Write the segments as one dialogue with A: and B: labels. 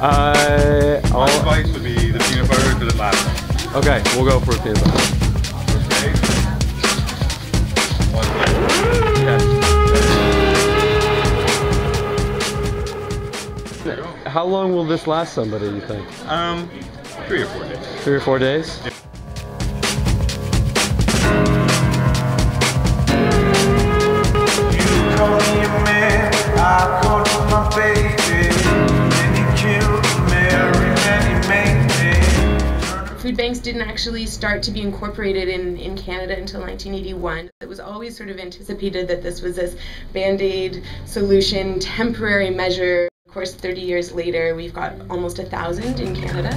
A: My advice would be the peanut butter because it lasts longer.
B: Okay, we'll go for peanut butter.
A: Okay.
B: Okay. How long will this last somebody, you think?
A: 3 or 4 days.
B: 3 or 4 days?
A: Yeah.
C: Food banks didn't actually start to be incorporated in Canada until 1981. It was always sort of anticipated that this was this band-aid solution, temporary measure. Of course, 30 years later, we've got almost 1,000 in Canada.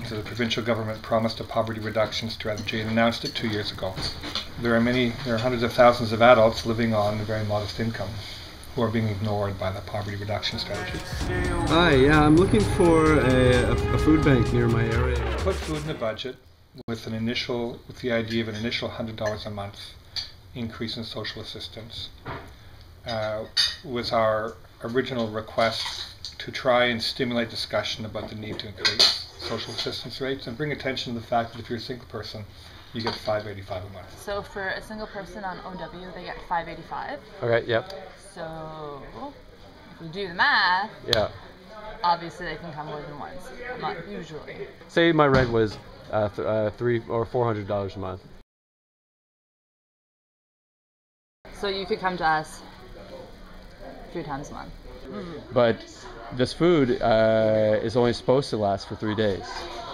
A: So the provincial government promised a poverty reduction strategy and announced it 2 years ago. There are hundreds of thousands of adults living on a very modest income who are being ignored by the poverty reduction strategy.
B: Hi, yeah, I'm looking for a food bank near my area.
A: Put food in the budget with the idea of an initial $100 a month increase in social assistance. Was our original request to try and stimulate discussion about the need to increase social assistance rates and bring attention to the fact that if you're a single person, you get $5.85 a month.
D: So for a single person on OW, they get $5.85.
B: Okay, yep.
D: So if we do the math,
B: Yeah.
D: obviously they can come more than once. Not usually.
B: Say my rent was $300 or $400 a month.
D: So you could come to us 3 times a month.
B: But this food is only supposed to last for 3 days.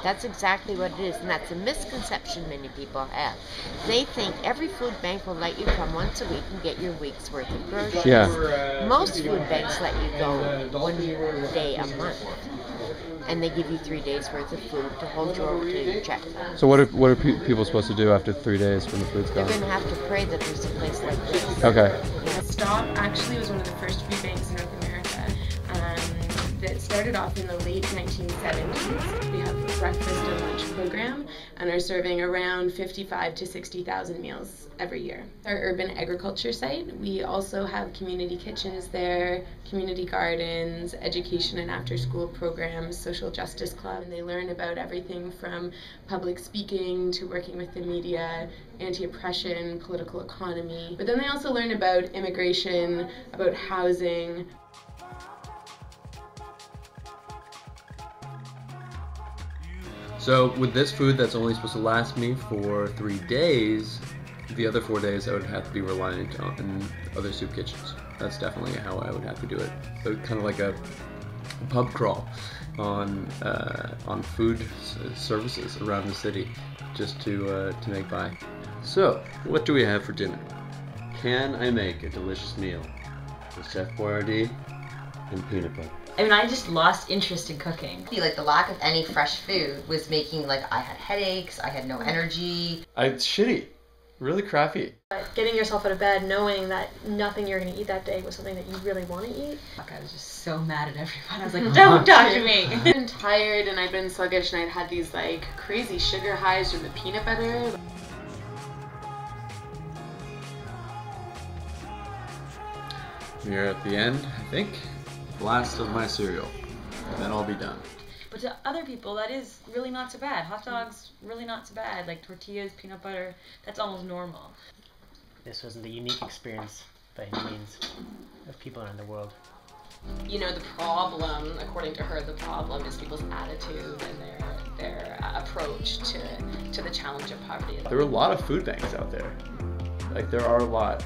E: That's exactly what it is, and that's a misconception many people have. They think every food bank will let you come once a week and get your week's worth of groceries.
B: Yeah.
E: Most food banks let you go 1 day a month, and they give you 3 days worth of food to hold you over till you check them.
B: So what are people supposed to do after 3 days when the food's
E: They're
B: gone?
E: going to have to pray that there's a place like this.
B: Okay.
C: Stop actually was one of the first food banks in North America that started off in the late 1970s. We have a breakfast and lunch program and are serving around 55 to 60,000 meals every year. Our urban agriculture site, we also have community kitchens there, community gardens, education and after-school programs, social justice club, and they learn about everything from public speaking to working with the media, anti-oppression, political economy. But then they also learn about immigration, about housing.
B: So with this food that's only supposed to last me for 3 days, the other 4 days I would have to be reliant on other soup kitchens. That's definitely how I would have to do it. So kind of like a pub crawl on food services around the city, just to make by. So what do we have for dinner? Can I make a delicious meal with Chef Boyardee and peanut butter?
F: I mean, I just lost interest in cooking.
G: I feel like the lack of any fresh food was making, like, I had headaches, I had no energy.
B: It's shitty. Really crappy.
H: Getting yourself out of bed knowing that nothing you're going to eat that day was something that you really want to eat.
F: I was just so mad at everyone. I was like, don't talk to me.
C: I'd been tired and I'd been sluggish and I'd had these like crazy sugar highs from the peanut butter.
B: We're at the end, I think. Last of my cereal. Then I'll be done.
H: But to other people, that is really not so bad. Hot dogs, really not so bad. Like tortillas, peanut butter, that's almost normal.
I: This wasn't a unique experience by any means of people around the world.
J: You know, the problem, according to her, the problem is people's attitude and their approach to the challenge of poverty.
B: There are a lot of food banks out there. Like, there are a lot.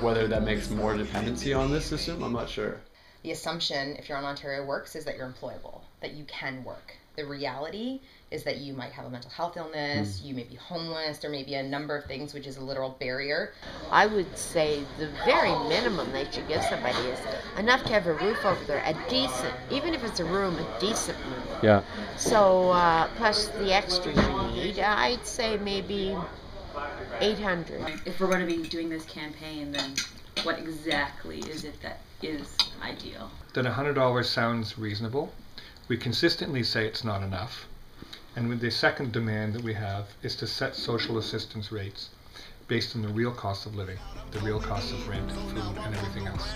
B: Whether that makes more dependency on this system, I'm not sure.
G: The assumption, if you're on Ontario Works, is that you're employable, that you can work. The reality is that you might have a mental health illness, you may be homeless, there may be a number of things which is a literal barrier.
E: I would say the very minimum they should give somebody is enough to have a roof over there, a decent, even if it's a room, a decent room.
B: Yeah.
E: So, plus the extras you need, I'd say maybe 800.
F: If we're going to be doing this campaign, then what exactly is it that is ideal?
A: Then $100 sounds reasonable. We consistently say it's not enough. And with the second demand that we have is to set social assistance rates based on the real cost of living, the real cost of rent, food, and everything else.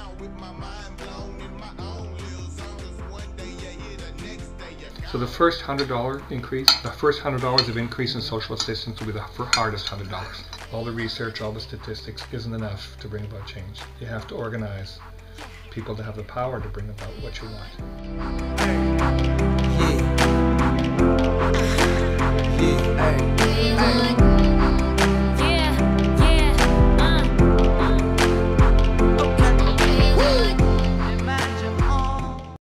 A: So the first $100 increase, the first $100 of increase in social assistance will be the hardest $100. All the research, all the statistics isn't enough to bring about change. You have to organize people to have the power to bring about what you want.
K: Yeah, hey.